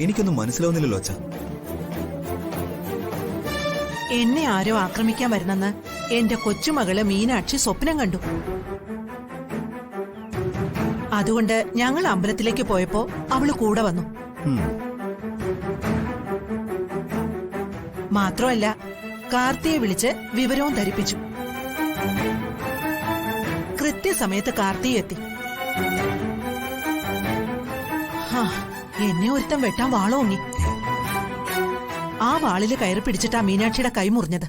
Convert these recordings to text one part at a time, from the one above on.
എനിക്കൊന്നും മനസ്സിലാവുന്നില്ലല്ലോ അച്ഛാ. എന്നെ ആരോ ആക്രമിക്കാൻ വരുന്നെന്ന് എന്റെ കൊച്ചുമകള് മീനാക്ഷി സ്വപ്നം കണ്ടു. അതുകൊണ്ട് ഞങ്ങൾ അമ്പലത്തിലേക്ക് പോയപ്പോ അവള് കൂടെ വന്നു. മാത്രമല്ല കാർത്തിയെ വിളിച്ച് വിവരവും ധരിപ്പിച്ചു. കൃത്യസമയത്ത് കാർത്തി എത്തി. എന്നെ ഒരുത്തം വെട്ടാൻ വാളോങ്ങി. ആ വാളില് കയറി പിടിച്ചിട്ടാ മീനാക്ഷിയുടെ കൈ മുറിഞ്ഞത്.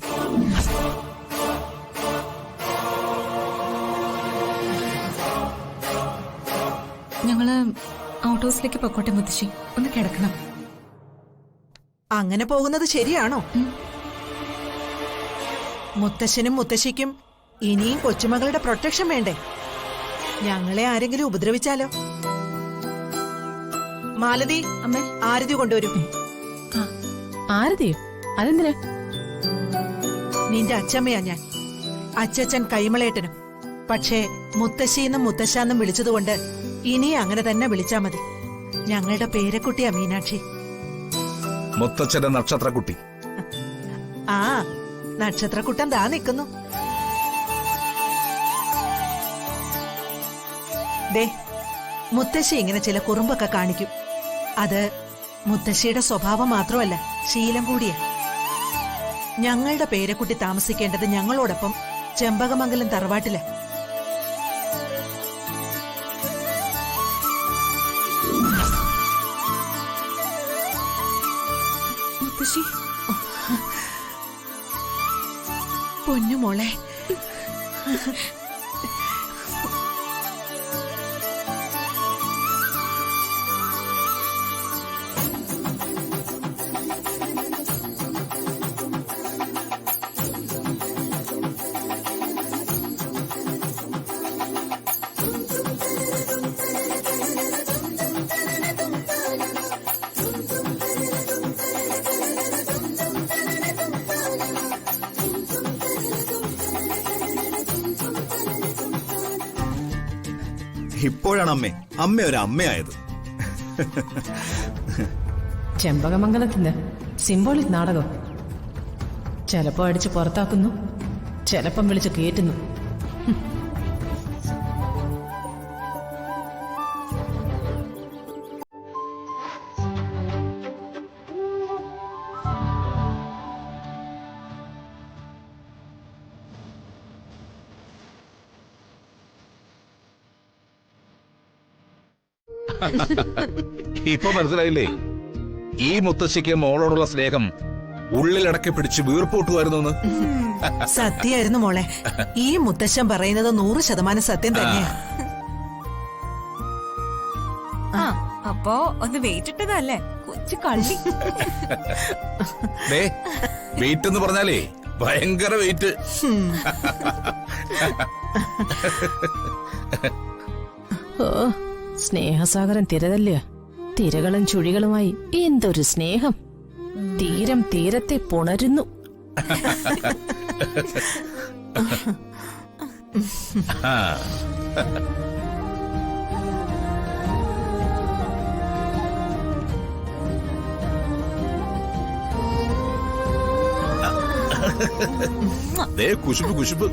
ഞങ്ങള് ഔട്ട് ഹൗസിലേക്ക് പൊക്കോട്ടെ മുത്തശ്ശി, ഒന്ന് കിടക്കണം. അങ്ങനെ പോകുന്നത് ശരിയാണോ? മുത്തശ്ശനും മുത്തശ്ശിക്കും ഇനിയും കൊച്ചുമകളുടെ പ്രൊട്ടക്ഷൻ വേണ്ടേ? ഞങ്ങളെ ആരെങ്കിലും ഉപദ്രവിച്ചാലോ? മാലതി, അമ്മേ, ആരതി കൊണ്ടുവരൂ. ആരതിയോ? അതെന്തിനാ? നിന്റെ അച്ഛമ്മയാ ഞാൻ. അച്ഛച്ചൻ കൈമളേട്ടനും. പക്ഷേ മുത്തശ്ശിന്നും മുത്തശ്ശാന്നും വിളിച്ചതുകൊണ്ട് ഇനി അങ്ങനെ തന്നെ വിളിച്ചാ മതി. ഞങ്ങളുടെ പേരക്കുട്ടിയാ മീനാക്ഷി. മുത്തച്ഛന്റെ നക്ഷത്രക്കുട്ടി. ആ, നക്ഷത്രക്കുട്ടൻ ദാ നിൽക്കുന്നു. ദേ, മുത്തശ്ശി ഇങ്ങനെ ചില കുറുമ്പൊക്കെ കാണിക്കും. അത് മുത്തശ്ശിയുടെ സ്വഭാവം മാത്രമല്ല, ശീലം കൂടിയാ. ഞങ്ങളുടെ പേരക്കുട്ടി താമസിക്കേണ്ടത് ഞങ്ങളോടൊപ്പം ചെമ്പകമംഗലം തറവാട്ടില. മുത്തശ്ശി, പൊന്നുമോളെ, ഇപ്പോഴാണ് അമ്മ ഒരു അമ്മയായത്. ചെമ്പകമംഗലത്തിന് സിംബോളിക് നാടകം. ചിലപ്പോ അടിച്ച് പുറത്താക്കുന്നു, ചിലപ്പം വിളിച്ച് കേറ്റുന്നു. ഇപ്പൊ മനസ്സിലായില്ലേ? ഈ മുത്തശ്ശിക്ക് മോളോടുള്ള സ്നേഹം ഉള്ളിലടക്കി പിടിച്ച് വീർപ്പൂട്ടുമായിരുന്നു. സത്യായിരുന്നു മോളെ. ഈ മുത്തശ്ശൻ പറയുന്നത് 100% സത്യം തന്നെയാ. അപ്പോ ഒന്ന് വെയിറ്റ് ഇട്ടതല്ലേ കൊച്ചു കള്ളി. വെയിറ്റ് എന്ന് പറഞ്ഞാലേ ഭയങ്കര വെയിറ്റ്. ഓ, സ്നേഹസാഗരം തിരതല്ലിയ. തിരകളും ചുഴികളുമായി എന്തൊരു സ്നേഹം. തീരം തീരത്തെ പുണരുന്നു. കുശുമ്പ് കുശുമ്പ്.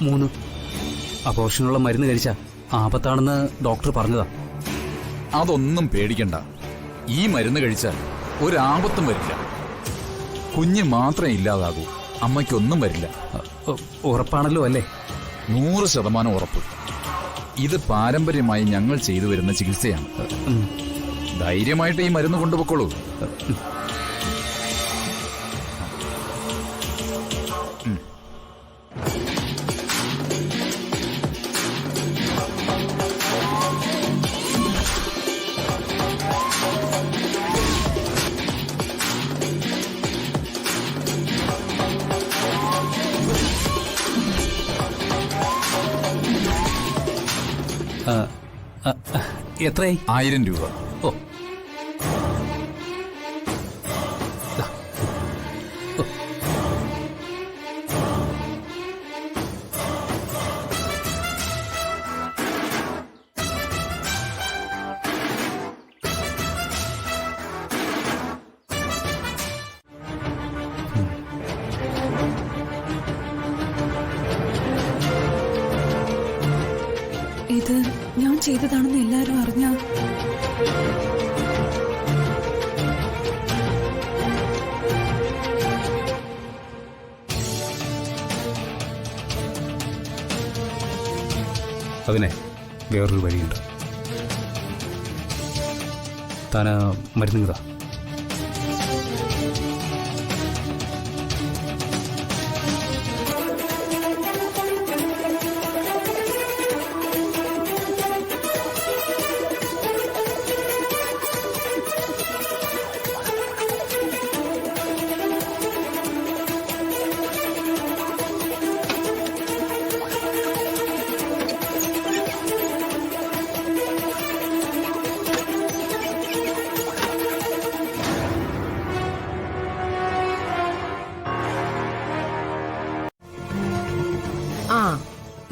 3 അപോഷനുള്ള മരുന്ന് കഴിച്ച ആപത്താണെന്ന് ഡോക്ടർ പറഞ്ഞതാ. അതൊന്നും പേടിക്കണ്ട. ഈ മരുന്ന് കഴിച്ചാൽ ഒരാപത്തും വരില്ല. കുഞ്ഞ് മാത്രമേ ഇല്ലാതാകൂ, അമ്മയ്ക്കൊന്നും വരില്ല. ഉറപ്പാണല്ലോ അല്ലേ? 100% ഉറപ്പ്. ഇത് പാരമ്പര്യമായി ഞങ്ങൾ ചെയ്തു വരുന്ന ചികിത്സയാണ്. ധൈര്യമായിട്ട് ഈ മരുന്ന് കൊണ്ടുപോയിക്കോളൂ. എത്രയായി? 1000 രൂപ. ഓ, ഇത് ഞാൻ ചെയ്തതാണെന്ന് എല്ലാരും അറിഞ്ഞാ അതിനെ വേറൊരു വഴിയുണ്ട്. താൻ മരുന്ന് ഇതാ. ആ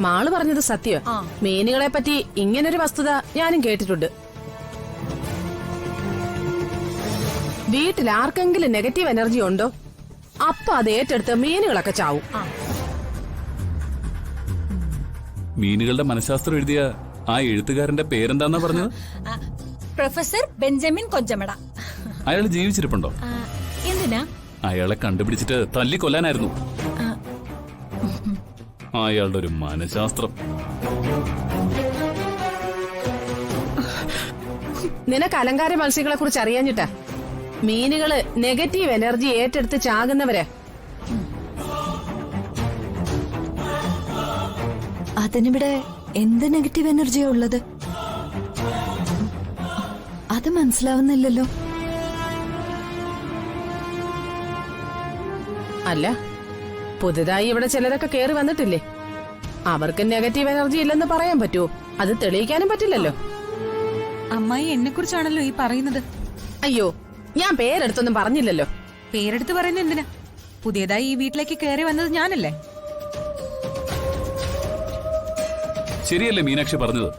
മാള് പറഞ്ഞത് സത്യം. മീനുകളെ പറ്റി ഇങ്ങനൊരു വസ്തുത ഞാനും കേട്ടിട്ടുണ്ട്. വീട്ടിൽ ആർക്കെങ്കിലും നെഗറ്റീവ് എനർജി ഉണ്ടോ അപ്പൊ അത് ഏറ്റെടുത്ത് മീനുകളൊക്കെ ചാവും. മീനുകളുടെ മനഃശാസ്ത്രം എഴുതിയ ആ എഴുത്തുകാരന്റെ പേരെന്താന്നാ പറഞ്ഞത്? Professor Benjamin Konchamada. അയാൾ ജീവിച്ചിരിപ്പുണ്ടോ? എന്തിനാ? അയാളെ കണ്ടുപിടിച്ചിട്ട് തല്ലിക്കൊല്ലാനായിരുന്നു. അയാളുടെ ഒരു മനഃശാസ്ത്രം. നിനക്ക് അലങ്കാര മത്സ്യങ്ങളെ കുറിച്ച് അറിയാഞ്ഞിട്ടാ. മീനുകള് നെഗറ്റീവ് എനർജി ഏറ്റെടുത്ത് ചാകുന്നവരെ. അതിനിവിടെ എന്ത് നെഗറ്റീവ് എനർജിയാ ഉള്ളത്? അത് മനസ്സിലാവുന്നില്ലല്ലോ. അല്ല, പുതുതായി ഇവിടെ ചിലരൊക്കെ കേറി വന്നിട്ടില്ലേ? അവർക്ക് നെഗറ്റീവ് എനർജി ഇല്ലെന്ന് പറയാൻ പറ്റുമോ? അത് തെളിയിക്കാനും പറ്റില്ലല്ലോ. അമ്മായി എന്നെ കുറിച്ചാണല്ലോ ഈ പറയുന്നത്. അയ്യോ, ഞാൻ പേരെടുത്തൊന്നും പറഞ്ഞില്ലല്ലോ. പേരെടുത്ത് പറയുന്നത് എന്തിനാ? പുതിയതായി ഈ വീട്ടിലേക്ക് കയറി വന്നത് ഞാനല്ലേ? ശരിയല്ലേ മീനാക്ഷി പറഞ്ഞത്?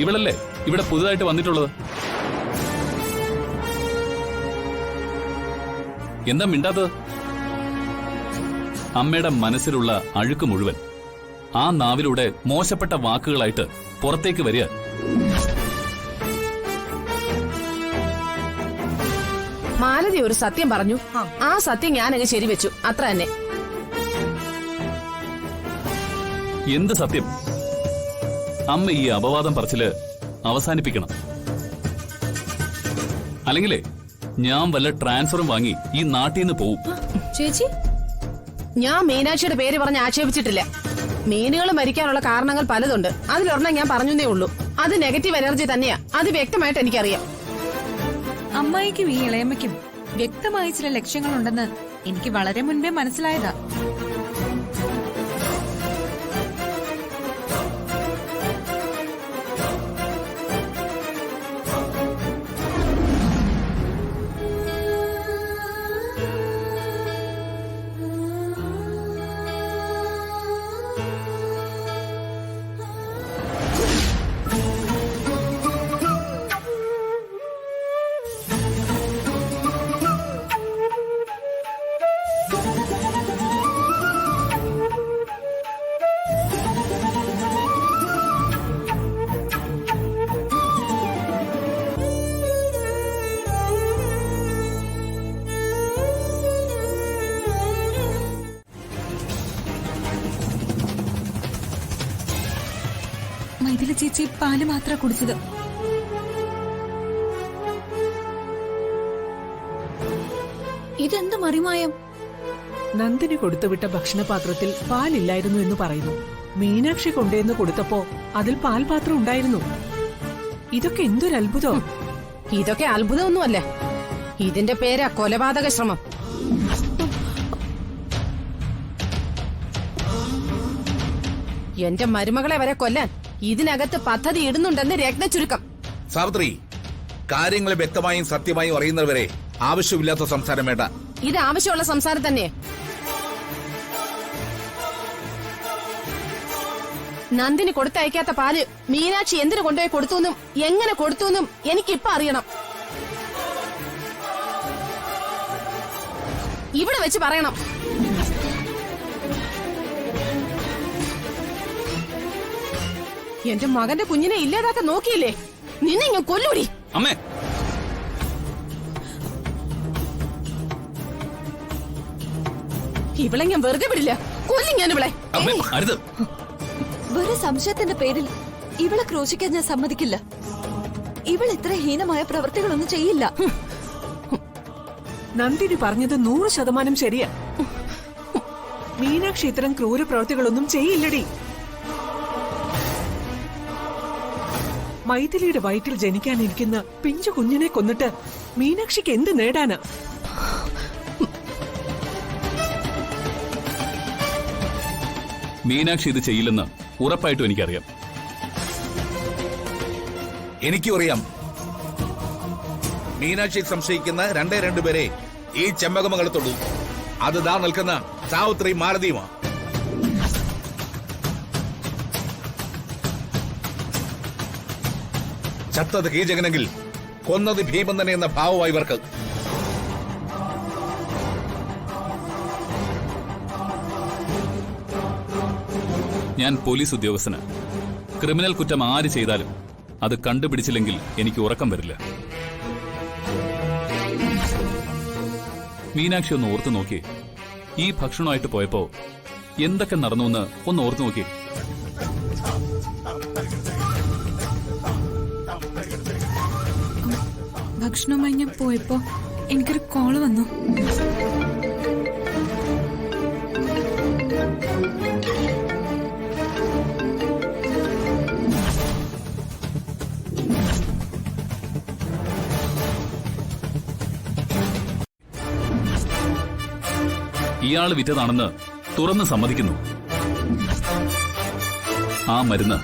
ഇവളല്ലേ ഇവിടെ പുതുതായിട്ട് വന്നിട്ടുള്ളത്? എന്താ മിണ്ടാത്തത്? അമ്മയുടെ മനസ്സിലുള്ള അഴുക്ക് മുഴുവൻ ആ നാവിലൂടെ മോശപ്പെട്ട വാക്കുകളായിട്ട് പുറത്തേക്ക് വരിക. മാലതി ഒരു സത്യം പറഞ്ഞു. ആ സത്യം ഞാനങ്ങ് ശരിവെച്ചു, അത്ര തന്നെ. എന്ത് സത്യം? അമ്മ ഈ അപവാദം പറച്ചില് അവസാനിപ്പിക്കണം. അല്ലെങ്കിലേ ഞാൻ വല്ല ട്രാൻസ്ഫറും വാങ്ങി ഈ നാട്ടിൽ നിന്ന് പോവും. ചേച്ചി, ഞാൻ മീനാക്ഷിയുടെ പേര് പറഞ്ഞ് ആക്ഷേപിച്ചിട്ടില്ല. മീനുകൾ മരിക്കാനുള്ള കാരണങ്ങൾ പലതുണ്ട്. അതിലൊരെണ്ണം ഞാൻ പറഞ്ഞേ ഉള്ളൂ. അത് നെഗറ്റീവ് എനർജി തന്നെയാ. അത് വ്യക്തമായിട്ട് എനിക്കറിയാം. അമ്മായിക്കും ഈ ഇളയമ്മയ്ക്കും വ്യക്തമായ ചില ലക്ഷ്യങ്ങളുണ്ടെന്ന് എനിക്ക് വളരെ മുൻപേ മനസ്സിലായതാ. മൈഥിലി ചേച്ചി പാല് മാത്ര കുടിച്ചത്. ഇതെന്ത് മറിമായം? നന്ദിനി കൊടുത്തുവിട്ട ഭക്ഷണപാത്രത്തിൽ പാലില്ലായിരുന്നു എന്ന് പറയുന്നു. മീനാക്ഷി കൊണ്ടുവന്ന് കൊടുത്തപ്പോ അതിൽ പാൽപാത്രം ഉണ്ടായിരുന്നു. ഇതൊക്കെ എന്തൊരു അത്ഭുതം! ഇതൊക്കെ അത്ഭുതമൊന്നുമല്ല. ഇതിന്റെ പേരാ കൊലപാതക ശ്രമം. എന്റെ മരുമകളെ വരെ കൊല്ലാൻ ഇതിനകത്ത് പദ്ധതി ഇടുന്നുണ്ടെന്ന് രത്നചുരുക്കം. സാവിത്രി, കാര്യങ്ങൾ വ്യക്തമായും സത്യമായും അറിയുന്നവരെ ആവശ്യമില്ലാത്ത സംസാരം വേണ്ട. ഇത് ആവശ്യമുള്ള സംസാരം തന്നെ. നന്ദിനി കൊടുത്തയക്കാത്ത പാല് മീനാക്ഷി എന്തിനു കൊണ്ടുപോയി കൊടുത്തുവെന്നും എങ്ങനെ കൊടുത്തുവെന്നും എനിക്കിപ്പോ അറിയണം. ഇവിടെ വെച്ച് പറയണം. എന്റെ മകന്റെ കുഞ്ഞിനെ ഇല്ലാതാക്കാൻ നോക്കിയില്ലേ? നിന്നെ ഞാൻ കൊല്ലൂടി. അമ്മേ, ഇവളെ ഞാൻ വെറുതെ വിടില്ല. കൊല്ലും ഞാൻ ഇവളെ. അമ്മേ, അരുത്. വെറും സംശയത്തിന്റെ പേരിൽ ഇവളെ ക്രോശിക്കാൻ ഞാൻ സമ്മതിക്കില്ല. ഇവൾ ഇത്ര ഹീനമായ പ്രവൃത്തികളൊന്നും ചെയ്യില്ല. നന്ദിനി പറഞ്ഞത് 100% ശരിയാ. മീനാക്ഷി ഇത്തരം ക്രൂര പ്രവൃത്തികളൊന്നും ചെയ്യില്ലടി. മൈഥിലിയുടെ വയറ്റിൽ ജനിക്കാനിരിക്കുന്ന പിഞ്ചു കുഞ്ഞിനെ കൊന്നിട്ട് മീനാക്ഷിക്ക് എന്ത് നേടാനാ? മീനാക്ഷി ഇത് ചെയ്യില്ലെന്ന് ഉറപ്പായിട്ടും എനിക്കറിയാം. എനിക്കും അറിയാം. മീനാക്ഷി സംശയിക്കുന്ന 2 പേരെ ഈ ചെമ്പകമംഗലത്തുള്ളൂ. അത് ദാ നിൽക്കുന്ന സാവിത്രി മാലതിയുമാ. ചത്തത് കീചകനെങ്കിൽ കൊന്നത് ഭീമൻ തന്നെ എന്ന ഭാവമായി ഇവർക്ക്. ഞാൻ പോലീസ് ഉദ്യോഗസ്ഥന്. ക്രിമിനൽ കുറ്റം ആര് ചെയ്താലും അത് കണ്ടുപിടിച്ചില്ലെങ്കിൽ എനിക്ക് ഉറക്കം വരില്ല. മീനാക്ഷി ഒന്ന് ഓർത്തു നോക്കി. ഈ ഭക്ഷണമായിട്ട് പോയപ്പോ എന്തൊക്കെ നടന്നുവെന്ന് ഒന്ന് ഓർത്തു നോക്കി. ഭക്ഷണവുമായി ഞാൻ പോയപ്പോ എനിക്കൊരു കോള് വന്നു. ഇയാള് വിറ്റതാണെന്ന് തുറന്ന് സമ്മതിക്കുന്നു. ആ മരുന്ന്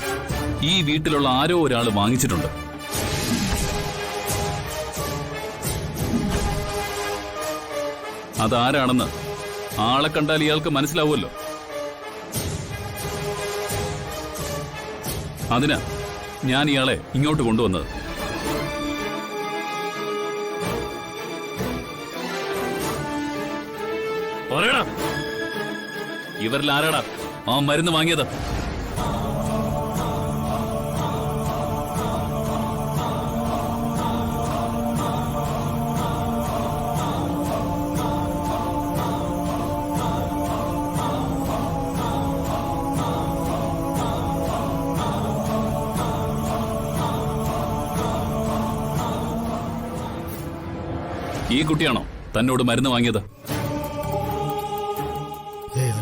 ഈ വീട്ടിലുള്ള ആരോ ഒരാൾ വാങ്ങിച്ചിട്ടുണ്ട്. അതാരാണെന്ന് ആളെ കണ്ടാൽ ഇയാൾക്ക് മനസ്സിലാവുമല്ലോ. അതിന് ഞാൻ ഇയാളെ ഇങ്ങോട്ട് കൊണ്ടുവന്നത്. പറയടാ, ഇവരിൽ ആരാടാ ആ മരുന്ന് വാങ്ങിയത്? ഈ കുട്ടിയാണോ തന്നോട് മരുന്ന് വാങ്ങിയത്?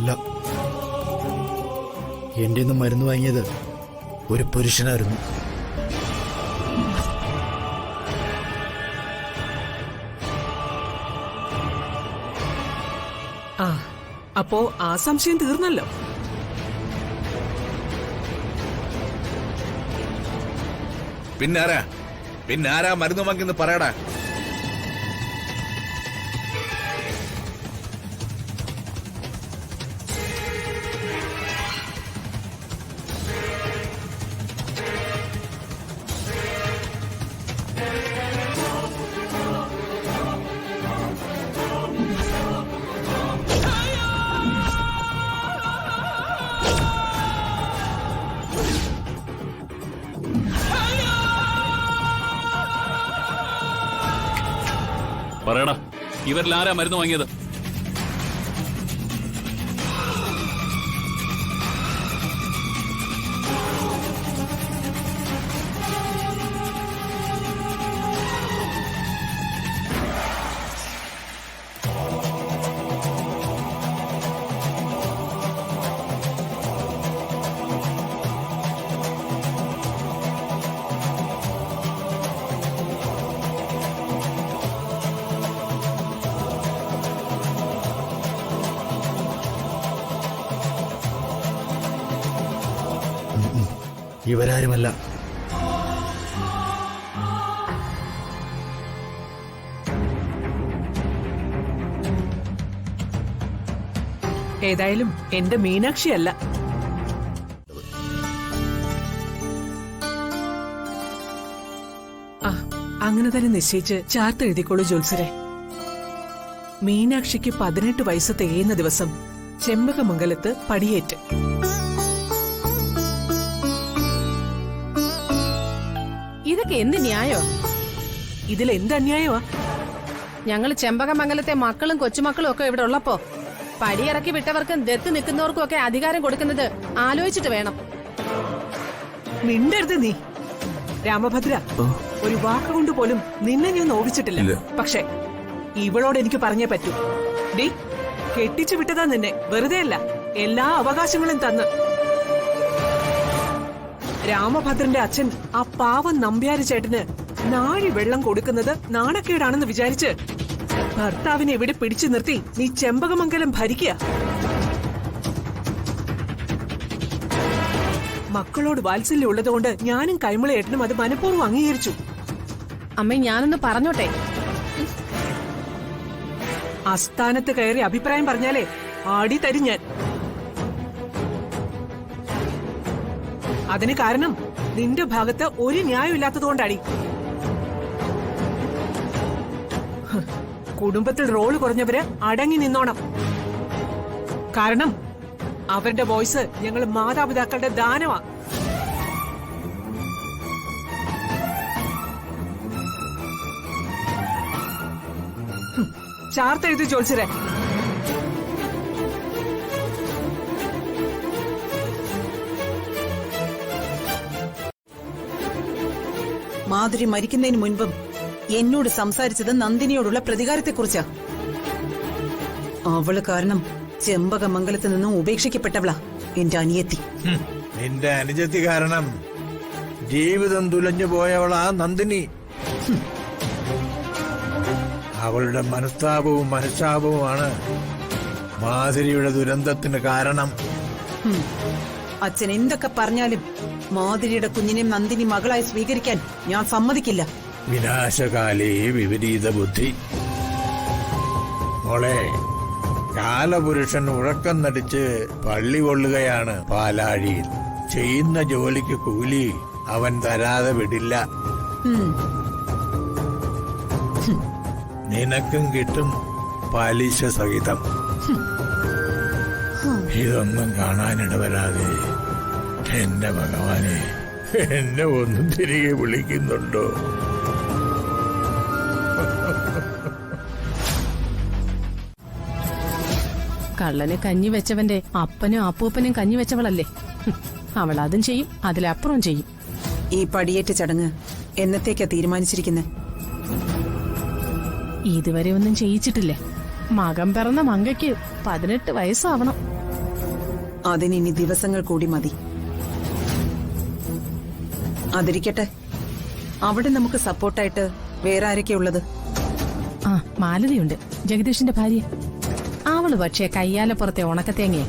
അല്ല, എന്റെ നിന്ന് മരുന്ന് വാങ്ങിയത് ഒരു പുരുഷനായിരുന്നു. അപ്പോ ആ സംശയം തീർന്നല്ലോ. പിന്നാരാ മരുന്ന് വാങ്ങിയെന്ന് പറയടാ. പറയടാ, ഇവരിൽ ആരാ മരുന്ന് വാങ്ങിയത്? ഇവരാരുമല്ല. ഏതായാലും എന്റെ മീനാക്ഷിയല്ല. അങ്ങനെ തന്നെ നിശ്ചയിച്ച് ചാർത്ത് എഴുതിക്കോളൂ ജോത്സരെ. മീനാക്ഷിക്ക് 18 വയസ്സ് തികയുന്ന ദിവസം ചെമ്പകമംഗലത്ത് പടിയേറ്റ്. നിനക്ക് എന്ത് ന്യായോ? ഇതിൽ എന്ത് അന്യായമാ? ഞങ്ങൾ ചെമ്പകമംഗലത്തെ മക്കളും കൊച്ചുമക്കളും ഒക്കെ ഇവിടെ ഉള്ളപ്പോ പടിയിറക്കി വിട്ടവർക്കും ദത്ത് നിൽക്കുന്നവർക്കും ഒക്കെ അധികാരം കൊടുക്കുന്നത് ആലോചിച്ചിട്ട് വേണം. മിണ്ടരുത് നീ രാമഭദ്ര. ഒരു വാക്കുകൊണ്ട് പോലും നിന്നെ ഞാൻ നോവിച്ചിട്ടില്ല. പക്ഷെ ഇവളോട് എനിക്ക് പറഞ്ഞേ പറ്റൂ. ഡി കെട്ടിച്ചു വിട്ടതാ നിന്നെ, വെറുതെ അല്ല, എല്ലാ അവകാശങ്ങളും തന്ന്. രാമഭദ്രന്റെ അച്ഛൻ ആ പാവം നമ്പ്യാരി ചേട്ടന് നാഴി വെള്ളം കൊടുക്കുന്നത് നാണക്കേടാണെന്ന് വിചാരിച്ച് ഭർത്താവിനെ ഇവിടെ പിടിച്ചു നിർത്തി നീ ചെമ്പകമംഗലം ഭരിക്കുക. മക്കളോട് വാത്സല്യം ഉള്ളതുകൊണ്ട് ഞാനും കൈമളയേട്ടനും അത് മനഃപൂർവ്വം അംഗീകരിച്ചു. അമ്മ ഞാനൊന്ന് പറഞ്ഞോട്ടെ. ആസ്ഥാനത്ത് കയറി അഭിപ്രായം പറഞ്ഞാലേ ആടി തരും ഞാൻ. അതിന് കാരണം നിന്റെ ഭാഗത്ത് ഒരു ന്യായം ഇല്ലാത്തതുകൊണ്ടാടി. കുടുംബത്തിൽ റോള് കുറഞ്ഞവര് അടങ്ങി നിന്നോണം. കാരണം അവരുടെ വോയിസ് ഞങ്ങൾ മാതാപിതാക്കളുടെ ദാനമാ. ചാർത്തെഴുതി ചോദിച്ചേ. മാധുരി മരിക്കുന്നതിന് മുൻപും എന്നോട് സംസാരിച്ചത് നന്ദിനിയോടുള്ള പ്രതികാരത്തെക്കുറിച്ചാ. അവള് കാരണം ചെമ്പകമംഗലത്ത് നിന്നും ഉപേക്ഷിക്കപ്പെട്ടവളാ എന്റെ അനിയത്തി. നിന്റെ അനുജത്തി കാരണം ജീവിതം തുലഞ്ഞു പോയവളാ നന്ദിനി. അവളുടെ മനസ്താപവും മനഃശാപവുമാണ് മാധുരിയുടെ ദുരന്തത്തിന് കാരണം. അച്ഛൻ എന്തൊക്കെ പറഞ്ഞാലും മാധുരിയുടെ കുഞ്ഞിനെ നന്ദിനി മകളായി സ്വീകരിക്കാൻ ഞാൻ സമ്മതിക്കില്ല. വിനാശകാലേ വിപരീത ബുദ്ധി. മോളെ, കാലപുരുഷൻ ഉറക്കം നടിച്ച് പള്ളി കൊള്ളുകയാണ് പാലാഴിയിൽ. ചെയ്യുന്ന ജോലിക്ക് കൂലി അവൻ തരാതെ വിടില്ല. നിനക്കും കിട്ടും പലിശ സഹിതം. ഇതൊന്നും കാണാനിടവരാതെ എന്റെ ഭഗവാനെ, എന്നെ ഒന്നും തിരികെ വിളിക്കുന്നുണ്ടോ? കള്ളന് കഞ്ഞി വെച്ചവന്റെ അപ്പനും അപ്പൂപ്പനും കഞ്ഞി വെച്ചവളല്ലേ. അവൾ അതും ചെയ്യും, അതിലപ്പുറം ചെയ്യും. ഈ പടിയേറ്റ ചടങ്ങ് എന്നത്തേക്കാ തീരുമാനിച്ചിരിക്കുന്നത്? ഇതുവരെ ഒന്നും ചെയ്യിച്ചിട്ടില്ല. മകൻ പിറന്ന മങ്കയ്ക്ക് 18 വയസ്സാവണം. അതിനി ദിവസങ്ങൾ കൂടി മതി. അതിരിക്കട്ടെ, അവിടെ നമുക്ക് സപ്പോർട്ടായിട്ട് വേറെ ആരൊക്കെയുള്ളത്? ആ, മാലതിയുണ്ട്, ജഗദീഷിന്റെ ഭാര്യ. അവള് പക്ഷേ കയ്യാലപ്പുറത്തെ ഉണക്കത്തേങ്ങയെ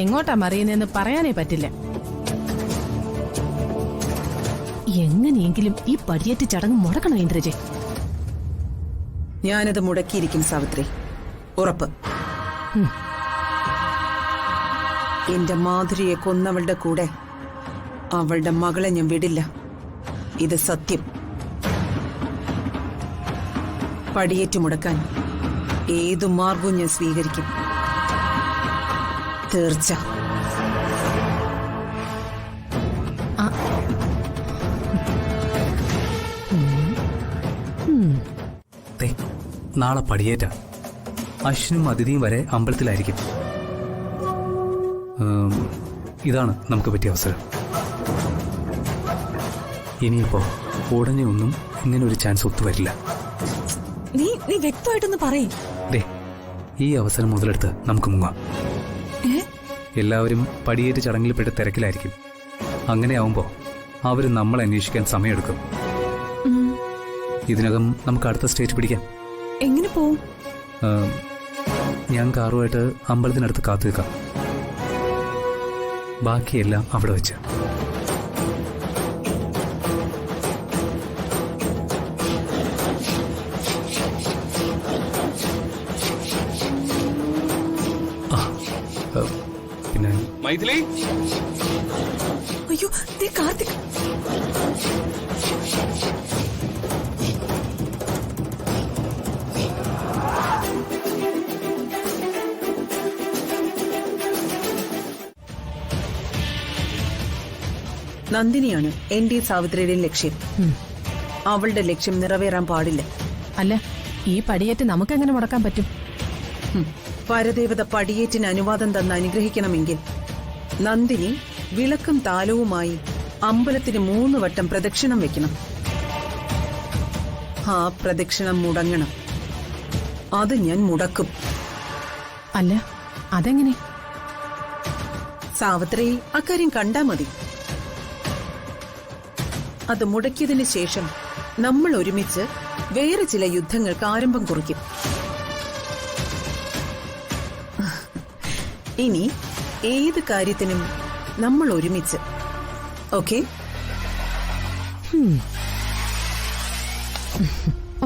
എങ്ങോട്ടാ മറിയുന്നതെന്ന് പറയാനേ പറ്റില്ല. എങ്ങനെയെങ്കിലും ഈ പടിയേറ്റ് ചടങ്ങ് മുടക്കണം ഇന്ദ്രജെ. ഞാനത് മുടക്കിയിരിക്കും സാവിത്രി, ഉറപ്പ്. എന്റെ മാധുരിയെ കൊന്നവളുടെ കൂടെ അവളുടെ മകളെ ഞാൻ വിടില്ല. ഇത് സത്യം. പടിയേറ്റു മുടക്കാൻ ഏതു മാർഗവും ഞാൻ സ്വീകരിക്കും. തീർച്ച. നാളെ പടിയേറ്റ. അശ്വിനും അതിഥിയും വരെ അമ്പലത്തിലായിരിക്കും. ഇതാണ് നമുക്ക് പറ്റിയ അവസരം. ഇനിയിപ്പോ ഉടനെ ഒന്നും ഇങ്ങനെ ഒരു ചാൻസ് ഒത്തുവരില്ല. നീ വ്യക്തമായിട്ടൊന്ന് പറയും. ഈ അവസരം മുതലെടുത്ത് നമുക്ക് മുങ്ങാം. എല്ലാവരും പടിയേറ്റ് ചടങ്ങിൽ പെട്ട് തിരക്കിലായിരിക്കും. അങ്ങനെയാവുമ്പോ അവര് നമ്മളെ അന്വേഷിക്കാൻ സമയമെടുക്കും. ഇതിനകം നമുക്ക് അടുത്ത സ്റ്റേജ് പിടിക്കാം. എങ്ങനെ പോവും? ഞാൻ കാറുമായിട്ട് അമ്പലത്തിനടുത്ത് കാത്തു നിൽക്കാം. ബാക്കിയെല്ലാം അവിടെ വെച്ച്. പിന്നെ മൈഥിലി, അയ്യോ കാർത്തിക്. നന്ദിനിയാണ് എന്റെ സാവിത്രിയുടെ ലക്ഷ്യം. അവളുടെ ലക്ഷ്യം നിറവേറാൻ പാടില്ല. അല്ല, ഈ പടിയേറ്റ് നമുക്കെങ്ങനെ മുടക്കാൻ പറ്റും? പരദേവത പടിയേറ്റിന് അനുവാദം തന്ന് അനുഗ്രഹിക്കണമെങ്കിൽ നന്ദിനി വിളക്കും താലവുമായി അമ്പലത്തിന് 3 വട്ടം പ്രദക്ഷിണം വെക്കണം. ആ പ്രദക്ഷിണം മുടങ്ങണം. അത് ഞാൻ മുടക്കും. അല്ല, അതെങ്ങനെ? സാവിത്രി അക്കാര്യം കണ്ടാ മതി. അത് മുടക്കിയതിനു ശേഷം നമ്മൾ ഒരുമിച്ച് വേറെ ചില യുദ്ധങ്ങൾക്ക് ആരംഭം കുറിക്കും. ഇനി ഏത് കാര്യത്തിനും നമ്മൾ ഒരുമിച്ച്. ഓക്കെ?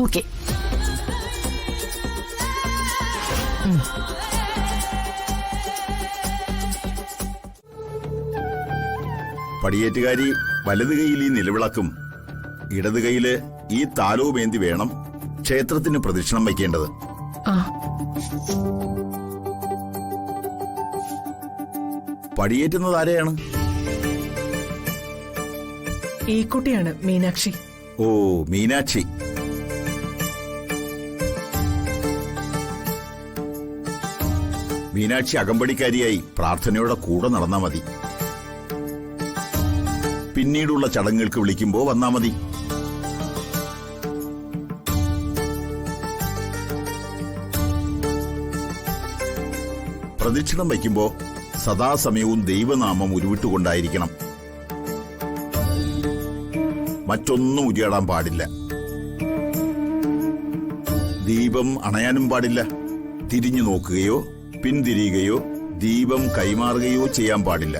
ഓക്കെ. പടിയേറ്റുകാരി വലത് കൈയിൽ ഈ നിലവിളക്കും ഇടത് കൈയില് ഈ താലവുമേന്തി വേണം ക്ഷേത്രത്തിന് പ്രദക്ഷിണം വയ്ക്കേണ്ടത്. പടിയേറ്റുന്നത് ആരെയാണ്? ഈ കുട്ടിയാണ് മീനാക്ഷി. ഓ, മീനാക്ഷി. മീനാക്ഷി അകമ്പടിക്കാരിയായി പ്രാർത്ഥനയോടെ കൂടെ നടന്നാ മതി. പിന്നീടുള്ള ചടങ്ങുകൾക്ക് വിളിക്കുമ്പോ വന്നാ മതി. പ്രദക്ഷിണം വയ്ക്കുമ്പോ സദാസമയവും ദൈവനാമം ഉരുവിട്ടുകൊണ്ടായിരിക്കണം. മറ്റൊന്നും ഉരിയാടാൻ പാടില്ല. ദീപം അണയാനും പാടില്ല. തിരിഞ്ഞു നോക്കുകയോ പിന്തിരിയുകയോ ദീപം കൈമാറുകയോ ചെയ്യാൻ പാടില്ല.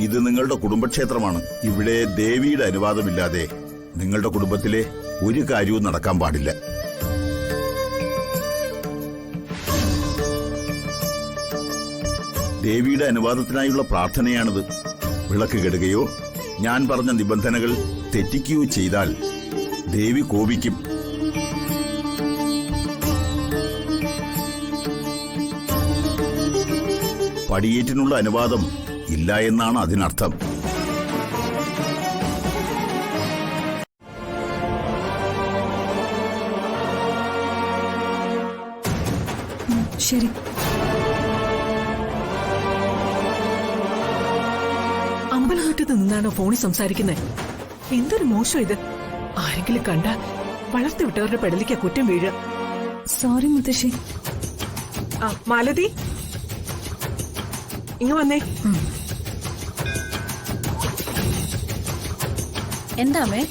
ഇത് നിങ്ങളുടെ കുടുംബക്ഷേത്രമാണ്. ഇവിടെ ദേവിയുടെ അനുവാദമില്ലാതെ നിങ്ങളുടെ കുടുംബത്തിലെ ഒരു കാര്യവും നടക്കാൻ പാടില്ല. ദേവിയുടെ അനുവാദത്തിനായുള്ള പ്രാർത്ഥനയാണിത്. വിളക്ക് കെടുകയോ ഞാൻ പറഞ്ഞ നിബന്ധനകൾ തെറ്റിക്കുകയോ ചെയ്താൽ ദേവി കോപിക്കും. പടിയേറ്റിനുള്ള അനുവാദം ഇല്ല എന്നാണ് അതിനർത്ഥം. ശരി. അമ്പലമുറ്റത്ത് നിന്നാണോ ഫോണിൽ സംസാരിക്കുന്നത്? എന്തൊരു മോശം ഇത്. ആരെങ്കിലും കണ്ട വളർത്തി വിട്ടവരുടെ പെടലിക്ക കുറ്റം വീഴുക. സോറി മുത്തശ്ശി. മാലതി, ഇങ്ങ് വന്നേ. എന്താമേ?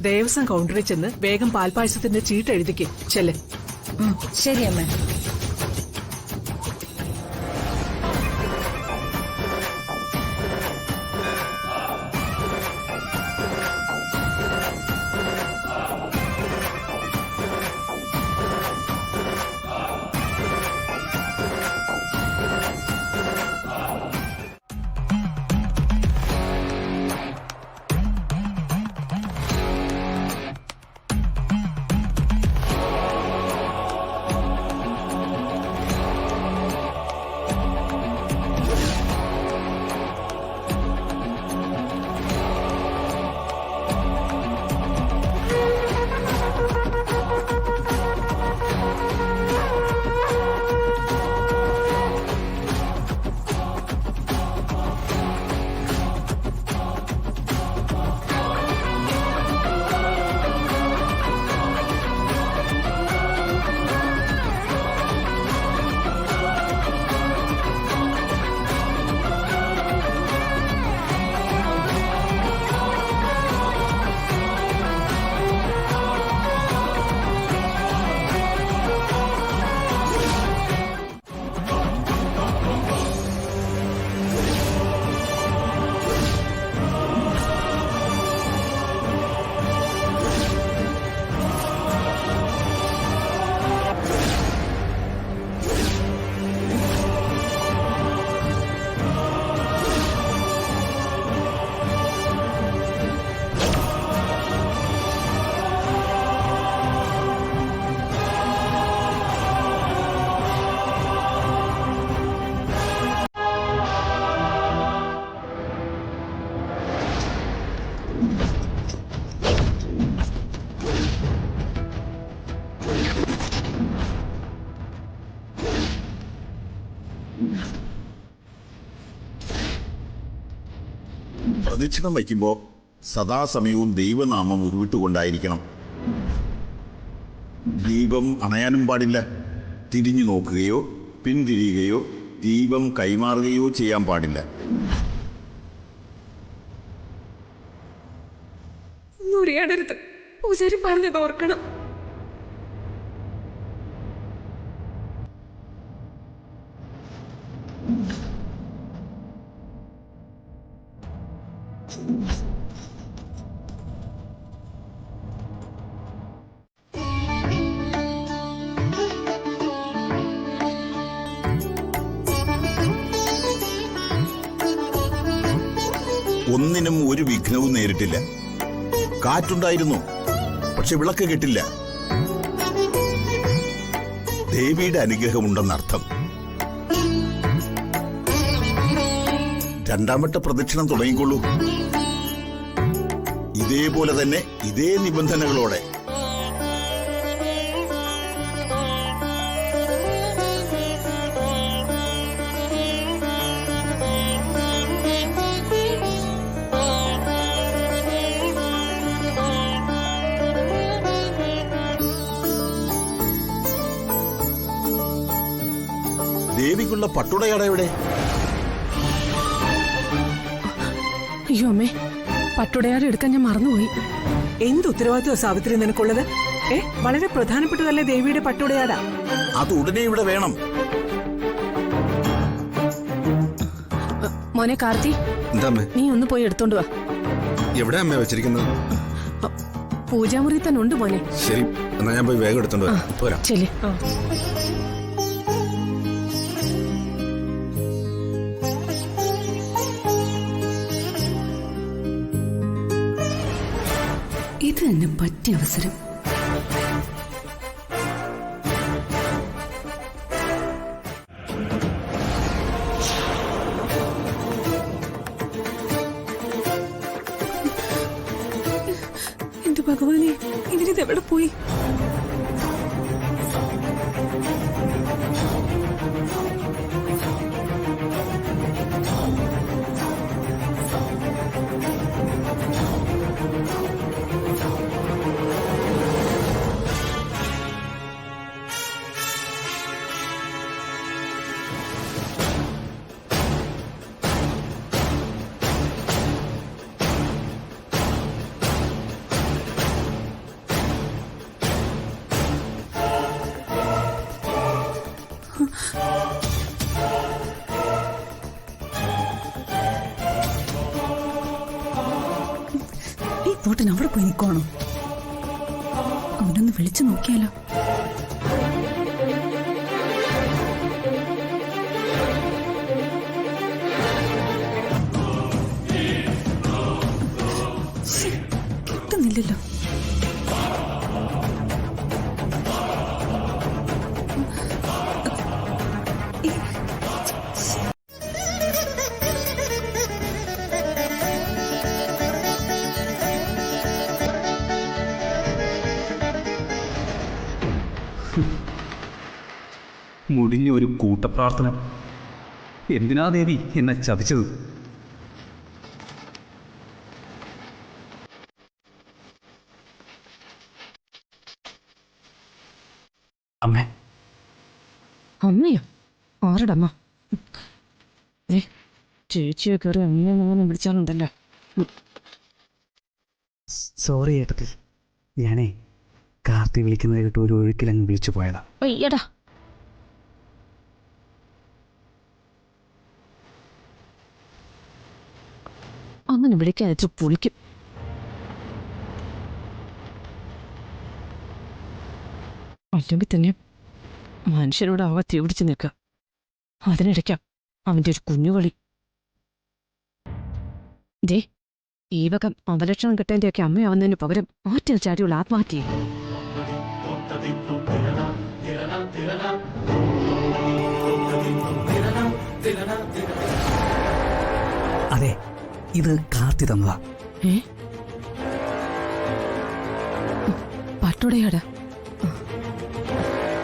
ദേവസ്വം കൗണ്ടറിൽ ചെന്ന് വേഗം പാൽപായസത്തിന്റെ ചീട്ട് എഴുതിക്ക് ചെല്ല്. ശരി അമ്മേ. പ്രദക്ഷിണം വയ്ക്കുമ്പോൾ സദാസമയവും ദൈവനാമം ഉരുവിട്ടുകൊണ്ടായിരിക്കണം. ദീപം അണയാനും പാടില്ല. തിരിഞ്ഞു നോക്കുകയോ പിന്തിരിയുകയോ ദീപം കൈമാറുകയോ ചെയ്യാൻ പാടില്ല. മുറിയാടരുത്, പൂജാരി പറഞ്ഞത് ഓർക്കണം. ഒന്നിനും ഒരു വിഘ്നവും നേരിട്ടില്ല. കാറ്റുണ്ടായിരുന്നു, പക്ഷെ വിളക്ക് കെട്ടില്ല. ദേവിയുടെ അനുഗ്രഹമുണ്ടെന്നർത്ഥം. രണ്ടാം വട്ട പ്രദക്ഷിണം തുടങ്ങിക്കൊള്ളൂ. ഇതേപോലെ തന്നെ ഇതേ നിബന്ധനകളോടെ. ദേവിക്കുള്ള പട്ടുടയാട എവിടെ? അയ്യോ അമ്മേ, പട്ടുടയാട് എടുക്കാൻ ഞാൻ മറന്നുപോയി. എന്ത് ഉത്തരവാദിത്വം സാവിത്രി നിനക്കുള്ളത്? വളരെ പ്രധാനപ്പെട്ടതല്ലേ ദേവിയുടെ പട്ടുടയാട? അത് ഉടനെ ഇവിടെ വേണം. മോനെ കാർത്തി, നീ ഒന്ന് പോയി എടുത്തോണ്ട് വാ. എവിടെ അമ്മ വെച്ചിരിക്കുന്നത്? പൂജാമുറി തന്നെ ഉണ്ട് മോനെ. ശരി, എന്നാ ഞാൻ പോയി വേഗം എടുത്തോണ്ട് വരാം. ചെല്ലേ. ഇത് തന്നെ പറ്റിയ അവസരം. എന്റെ ഭഗവാനെ, ഇവരിതെവിടെ പോയി? ഈ തോട്ടൻ അവിടെ പോയി നിൽക്കണോ? അവനൊന്ന് വിളിച്ചു നോക്കിയാലോ? കിട്ടുന്നില്ലല്ലോ. മുടിഞ്ഞ ഒരു കൂട്ടപ്രാർത്ഥന. എന്തിനാ ദേവി എന്നെ ചതിച്ചത്? അമ്മേ. അമ്മയോ? ആരടമ്മ? ചേച്ചിയെ കയറി അങ്ങനെ വിളിച്ചാലുണ്ടല്ലോ. സോറി ഏട്ടത്തി, ഞാനേ കാർത്തി വിളിക്കുന്നത് കേട്ട് ഒരു ഒഴുക്കിലങ്ങ് വിളിച്ചു പോയതാ. അയ്യടാ, അങ്ങനെ വിളിക്കാൻ വെച്ച് പൊളിക്കും. അല്ലെങ്കിൽ തന്നെ മനുഷ്യരോട് അവ തീപിടിച്ച് നിൽക്കുക. അതിനിടയ്ക്കാം അവന്റെ ഒരു കുഞ്ഞുകളി. ദേ, ഈ വകം അവലക്ഷണം കിട്ടേന്റെയൊക്കെ അമ്മയാവുന്നതിന് പകരം ആറ്റിൽ ചാടിയുള്ള ആത്മഹത്യ. അതെ, ഇത് കാർത്തി തന്നതാ. പട്ടുടയാടാ.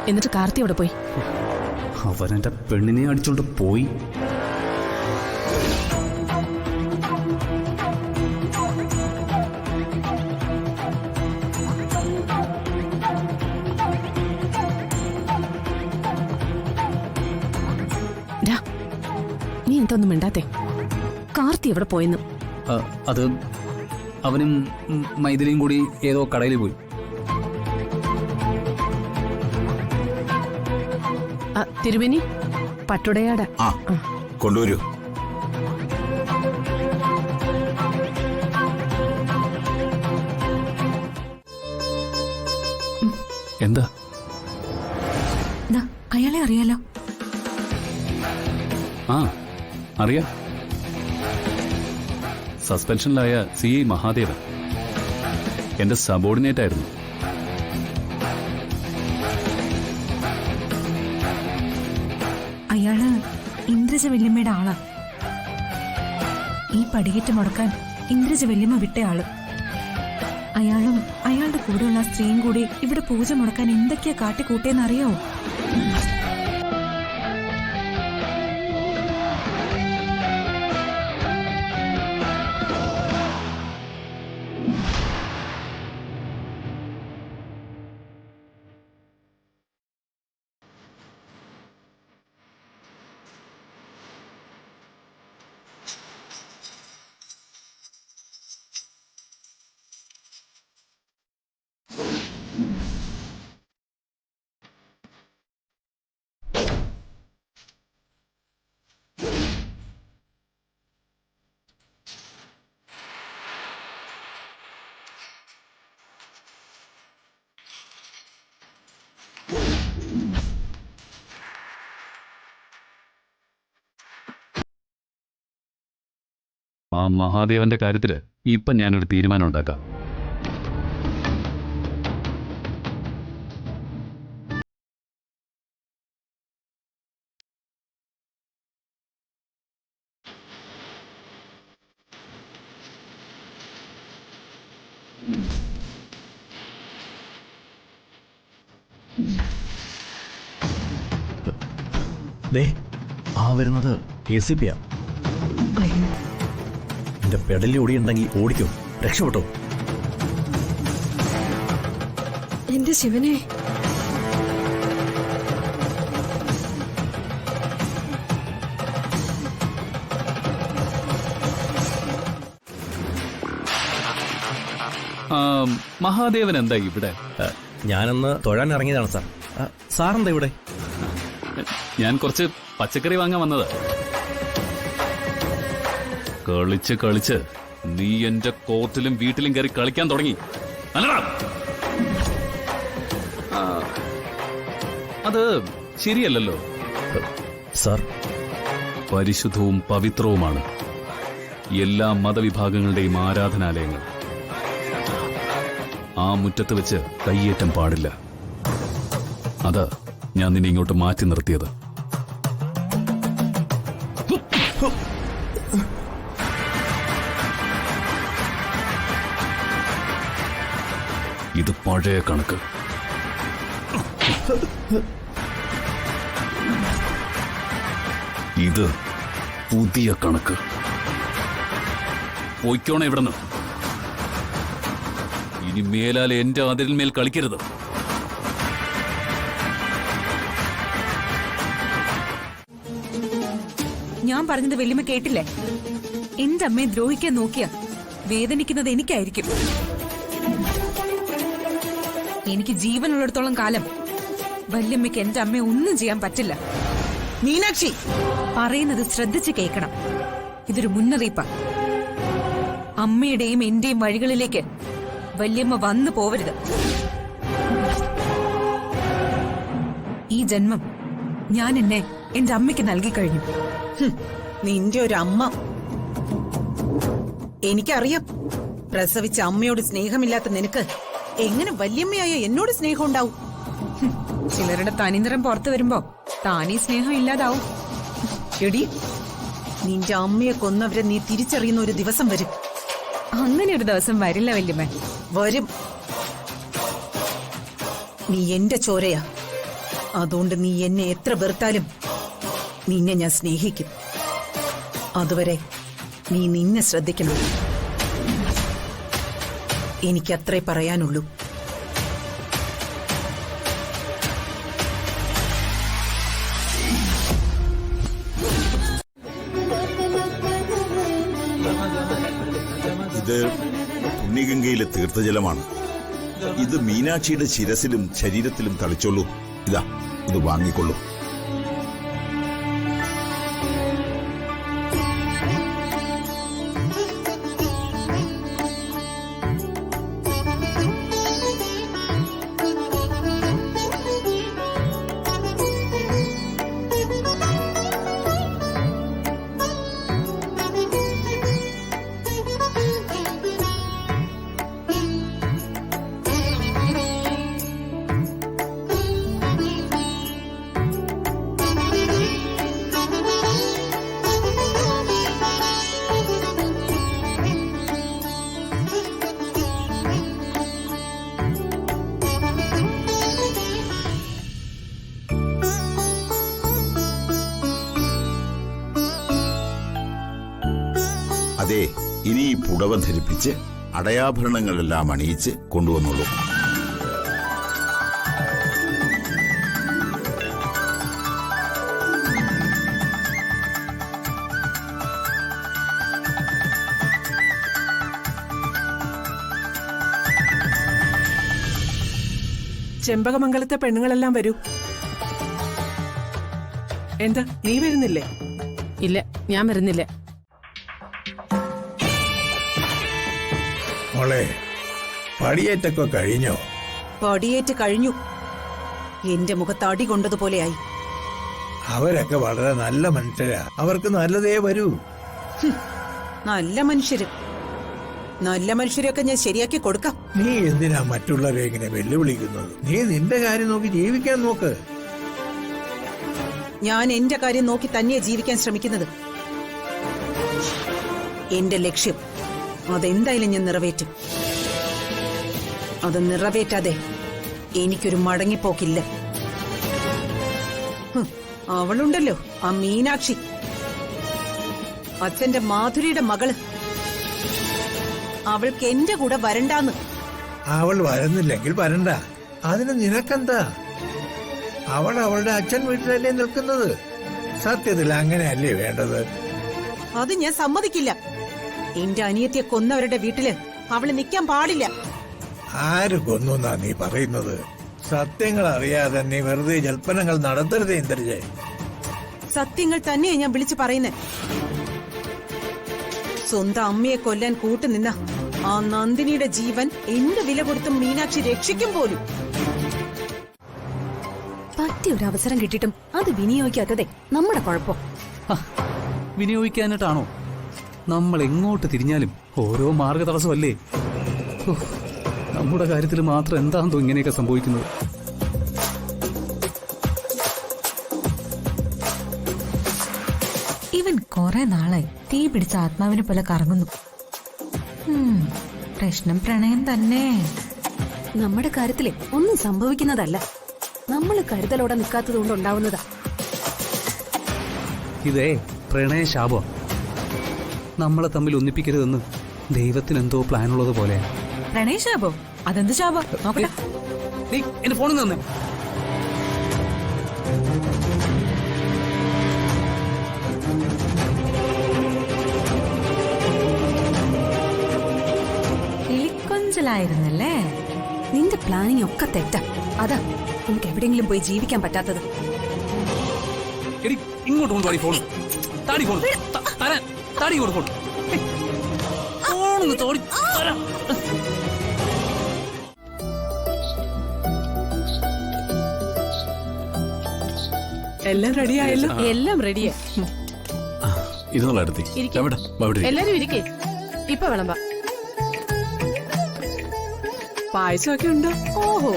എന്നിട്ട് കാർത്തി അവിടെ പോയി. അവനെന്റെ പെണ്ണിനെ അടിച്ചോണ്ട് പോയി. എന്താത്തൊന്നും മിണ്ടാത്തെ? കാർത്തി എവിടെ പോയെന്ന്? അത് അവനും മൈഥിലിയും കൂടി ഏതോ കടയിൽ പോയി. തിരുമേനി, പട്ടുടയാട. ആ കൊണ്ടുവരൂ. എന്താ? അയാളെ അറിയാലോ. ആ അറിയാം. സസ്പെൻഷനിലായ CI മഹാദേവൻ എന്റെ സബോർഡിനേറ്റ് ആയിരുന്നു. അയാള് ഇന്ദ്രജ വല്യമ്മയുടെ ആളാ. ഈ പടിയേറ്റ് മുടക്കാൻ ഇന്ദ്രജ വല്യമ്മ വിട്ടയാള്. അയാളും അയാളുടെ കൂടെയുള്ള സ്ത്രീയും കൂടി ഇവിടെ പൂജ മുടക്കാൻ എന്തൊക്കെയാ കാട്ടിക്കൂട്ടിയെന്നറിയാവോ? ആ മഹാദേവന്റെ കാര്യത്തില് ഇപ്പൊ ഞാനൊരു തീരുമാനം ഉണ്ടാക്കാം. ആ വരുന്നത് ACP-യാ. എന്റെ പെടലി ഓടിയുണ്ടെങ്കിൽ ഓടിക്കോ, രക്ഷപ്പെട്ടോ. എന്റെ ശിവനെ, മഹാദേവൻ എന്താ ഇവിടെ? ഞാനൊന്ന് തൊഴാൻ ഇറങ്ങിയതാണ് സാർ. സാറെന്താ ഇവിടെ? ഞാൻ കുറച്ച് പച്ചക്കറി വാങ്ങാൻ വന്നത്. കളിച്ച് കളിച്ച് നീ എന്റെ കോർട്ടിലും വീട്ടിലും കയറി കളിക്കാൻ തുടങ്ങി അല്ലടാ? അത് ശരിയല്ലല്ലോ സാർ. പരിശുദ്ധവും പവിത്രവുമാണ് എല്ലാ മതവിഭാഗങ്ങളുടെയും ആരാധനാലയങ്ങൾ. ആ മുറ്റത്ത് വെച്ച് കയ്യേറ്റം പാടില്ല. അതാ ഞാൻ നിന്നെ ഇങ്ങോട്ട് മാറ്റി നിർത്തിയത്. ഇത് പഴയ കണക്ക്. ഇത് പുതിയ കണക്ക്. പോയിക്കോണേ ഇവിടുന്ന്. ഇനി മേലാലെ എന്റെ അതിരിന്മേൽ കളിക്കരുത്. ഞാൻ പറഞ്ഞത് വല്യമ്മ കേട്ടില്ലേ? എന്റെ അമ്മയെ ദ്രോഹിക്കാൻ നോക്കിയ വേദനിക്കുന്നത് എനിക്കായിരിക്കും. എനിക്ക് ജീവനുള്ളിടത്തോളം കാലം വല്യമ്മയ്ക്ക് എന്റെ അമ്മയെ ഒന്നും ചെയ്യാൻ പറ്റില്ല. മീനാക്ഷി പറയുന്നത് ശ്രദ്ധിച്ച് കേൾക്കണം. ഇതൊരു മുന്നറിയിപ്പാ. അമ്മയുടെയും എന്റെയും വഴികളിലേക്ക് വല്യമ്മ വന്നു പോവരുത്. ഈ ജന്മം ഞാൻ എന്നെ എന്റെ അമ്മയ്ക്ക് നൽകി കഴിഞ്ഞു. നിന്റെ ഒരു അമ്മ. എനിക്കറിയാം, പ്രസവിച്ച അമ്മയോട് സ്നേഹമില്ലാത്ത നിനക്ക് എങ്ങനെ വല്യമ്മയായ എന്നോട് സ്നേഹം ഉണ്ടാവും? ചിലരുടെ തനിനിറം പുറത്തു വരുമ്പോ താനീ സ്നേഹം ഇല്ലാതാവും. എടി, നിന്റെ അമ്മയെ കൊന്നവരെ നീ തിരിച്ചറിയുന്ന ഒരു ദിവസം വരും. അങ്ങനെ ഒരു ദിവസം വരില്ല വല്യമ്മ. വരും. നീ എന്റെ ചോരയാ. അതുകൊണ്ട് നീ എന്നെ എത്ര വെറുത്താലും നിന്നെ ഞാൻ സ്നേഹിക്കും. അതുവരെ നീ നിന്നെ ശ്രദ്ധിക്കണം. എനിക്കത്രേ പറയാനുള്ളൂ. ശബരിമലയിലെ തീർത്ഥജലമാണ്. ഇത് മീനാക്ഷിയുടെ ശിരസിലും ശരീരത്തിലും തളിച്ചോളൂ. ഇതാ, ഇത് വാങ്ങിക്കൊള്ളൂ. അതെ, ഇനി ഈ പുടവ ധരിപ്പിച്ച് അടയാഭരണങ്ങളെല്ലാം അണിയിച്ച് കൊണ്ടുവന്നോളൂ. ചെമ്പകമംഗലത്തെ പെണ്ണുങ്ങളെല്ലാം വരൂ. എന്താ നീ വരുന്നില്ലേ? ഇല്ല, ഞാൻ വരുന്നില്ല. മോളെ, പടിയേറ്റൊക്കെ കഴിഞ്ഞോ? പടിയേറ്റ് കഴിഞ്ഞു. എന്റെ മുഖത്ത് അടി കൊണ്ടതുപോലെയായി. അവരൊക്കെ വളരെ നല്ല മനുഷ്യരാ. അവർക്ക് നല്ലതേ വരൂ. നല്ല മനുഷ്യര്. നല്ല മനുഷ്യരെയൊക്കെ ഞാൻ ശരിയാക്കി കൊടുക്കാം. നീ എന്തിനാ മറ്റുള്ളവരെ ഇങ്ങനെ വെല്ലുവിളിക്കുന്നത്? നീ നിന്റെ കാര്യം നോക്കി ജീവിക്കാൻ നോക്ക്. ഞാൻ എന്റെ കാര്യം നോക്കി തന്നെയാ ജീവിക്കാൻ ശ്രമിക്കുന്നത്. എന്റെ ലക്ഷ്യം അതെന്തായാലും ഞാൻ നിറവേറ്റും. അത് നിറവേറ്റാതെ എനിക്കൊരു മടങ്ങിപ്പോക്കില്ല. അവളുണ്ടല്ലോ, ആ മീനാക്ഷി, അച്ഛന്റെ മാധുരിയുടെ മകള്. അവൾക്ക് എന്റെ കൂടെ വരണ്ടാന്ന്. അവൾ വരുന്നില്ലെങ്കിൽ വരണ്ട. അതിന് നിനക്കെന്താ? അവൾ അവളുടെ അച്ഛൻ വീട്ടിലല്ലേ നിൽക്കുന്നത്. സത്യത്തിൽ അങ്ങനെയല്ലേ വേണ്ടത്? അത് ഞാൻ സമ്മതിക്കില്ല. എന്റെ അനിയത്തിയെ കൊന്നവരുടെ വീട്ടില് അവള് നിൽക്കാൻ പാടില്ല. ആര് കൊന്നുന്നാ നീ പറയുന്നത്? സത്യങ്ങൾ അറിയാതെ നീ വെറുതെ ജൽപ്പനങ്ങൾ നടത്തരുതേ ഇന്ദ്രജെ. സത്യങ്ങൾ തന്നെയാ ഞാൻ വിളിച്ചു പറയുന്നത്. സ്വന്തം അമ്മയെ കൊല്ലാൻ കൂട്ടുനിന്ന ആ നന്ദിനിയുടെ ജീവൻ എന്ത് വില കൊടുത്തും മീനാക്ഷി രക്ഷിക്കും പോലും. പറ്റിയ ഒരു അവസരം കിട്ടിയിട്ടും അത് വിനിയോഗിക്കാത്തതേ നമ്മുടെ കുഴപ്പം. വിനിയോഗിക്കാനായിട്ടാണോ? നമ്മൾ എങ്ങോട്ട് തിരിഞ്ഞാലും ഓരോ മാർഗ തടസ്സമല്ലേ. നമ്മുടെ കാര്യത്തിൽ മാത്രം എന്താണെന്നോ ഇങ്ങനെയൊക്കെ സംഭവിക്കുന്നത്. ഇവൻ കുറെ നാളായി തീ പിടിച്ച ആത്മാവിനെ പോലെ കറങ്ങുന്നു. പ്രശ്നം പ്രണയം തന്നെ. നമ്മുടെ കാര്യത്തിലെ ഒന്നും സംഭവിക്കുന്നതല്ല, നമ്മൾ കരുതലോടെ നിൽക്കാത്തത് കൊണ്ടുണ്ടാവുന്നതാ. ഇതേ പ്രണയശാപം. നമ്മളെ തമ്മിൽ ഒന്നിപ്പിക്കരുതെന്ന് ദൈവത്തിനെന്തോ പ്ലാനുള്ളത് പോലെയാ. പ്രണയശാപോ? അതെന്ത് ശാപം? നോക്കട്ടെ. എന്റെ ഫോണിൽ നിന്ന് കിളിക്കൊഞ്ചലായിരുന്നല്ലേ? നിന്റെ പ്ലാനിങ് ഒക്കെ തെറ്റാ. അതാ നമുക്ക് എവിടെയെങ്കിലും പോയി ജീവിക്കാൻ പറ്റാത്തത്. ഇങ്ങോട്ട് കൊണ്ടുപോയി ഫോൺ. താടി ഫോൺ താടി കൊണ്ട് ഫോൺ. എല്ലാം റെഡിയായല്ലോ? എല്ലാം റെഡിയാ. എല്ലാരും ഇരിക്കേ, ഇപ്പൊ വിളമ്പാ. പായസമൊക്കെ ഉണ്ടോ? ഓഹോ,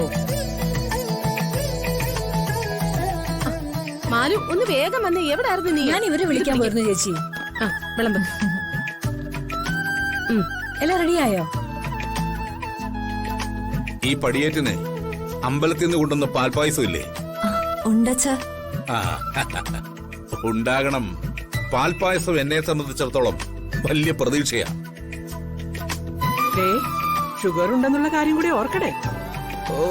മാലു ഒന്ന് വേഗം വന്ന്. എവിടെ ആയിരുന്നു നീ? ഞാൻ ഇവരെ വിളിക്കാൻ പോയിരുന്നു ചേച്ചി. വിളമ്പ. എല്ലാം റെഡിയായോ? ഈ പടിയേറ്റിന് അമ്പലത്തിൽ നിന്ന് കൊണ്ടുവന്ന പാൽപായസം ഇല്ലേ? ഉണ്ടച്ചാ. ഉണ്ടാകണം. പാൽപായസം എന്നെ സംബന്ധിച്ചിടത്തോളം വലിയ പ്രതീക്ഷയാ. ഷുഗർ ഉണ്ടെന്നുള്ള കാര്യം കൂടി ഓർക്കണേ. ഓ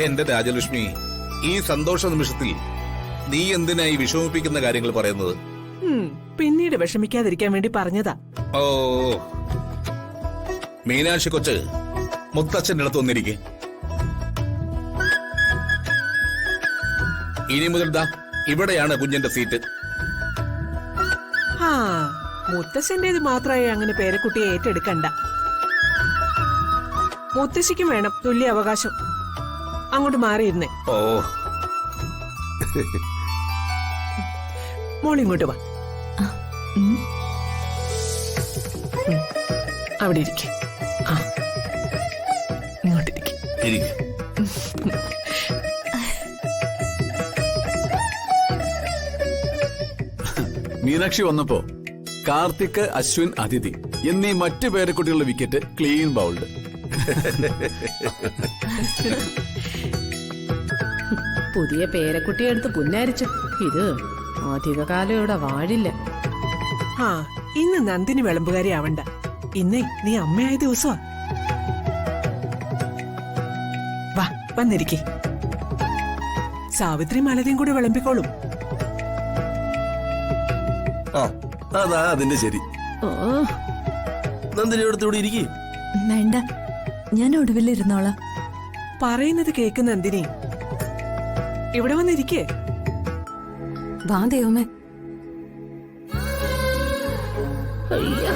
എന്റെ രാജലക്ഷ്മി, ഈ സന്തോഷ നിമിഷത്തിൽ നീ എന്തിനായി വിഷമിപ്പിക്കുന്ന കാര്യങ്ങൾ പറയുന്നത്? പിന്നീട് വിഷമിക്കാതിരിക്കാൻ വേണ്ടി പറഞ്ഞതാ. ഓ മീനാക്ഷി കൊച്ച്, മുത്തച്ഛൻ്റെ അടുത്ത് വന്നിരിക്കെ. ഇനി മുതൽ ദാ ഇവിടെയാണ് കുഞ്ഞിന്റെ സീറ്റ്. ആ മുത്തശ്ശന്റേത് മാത്രമായി അങ്ങനെ പേരക്കുട്ടിയെ ഏറ്റെടുക്കണ്ട. മുത്തശ്ശിക്കും വേണം തുല്യ അവകാശം. അങ്ങോട്ട് മാറിയിരുന്നേ. ഓ മോളിങ്ങോട്ട് വാ. അവിടെ ഇരിക്കെ. ആ ഇങ്ങോട്ടിരിക്കെ. ഇരിക്കെ. മീനാക്ഷി വന്നപ്പോ കാർത്തിക്, അശ്വിൻ, അതിഥി എന്നീ മറ്റു പേരക്കുട്ടികളുടെ വിക്കറ്റ് ക്ലീൻ ബൗൾഡ്. പുതിയ പേരക്കുട്ടിയെ എടുത്ത് പുന്നാരിച്ചു. ഇത് അധികകാലം ഇവിടെ വാഴില്ല. ആ ഇന്ന് നന്ദിനി വിളമ്പുകാരി ആവണ്ട. ഇന്നേ നീ അമ്മയായ ദിവസമാ. വാ വന്നിരിക്കെ. സാവിത്രി മലതയും കൂടി വിളമ്പിക്കോളും. ആ അതാ അതിന്റെ ശരി. ഓ നന്ദിനി അടുത്തൂടെ ഇരിക്കേ. വേണ്ട, ഞാൻ ഒടുവിലിരുന്നോളാം. പറയുന്നത് കേക്ക് നന്ദിനി. ഇവിടെ വന്നിരിക്കേ. വാ ദൈവമേ. അയ്യ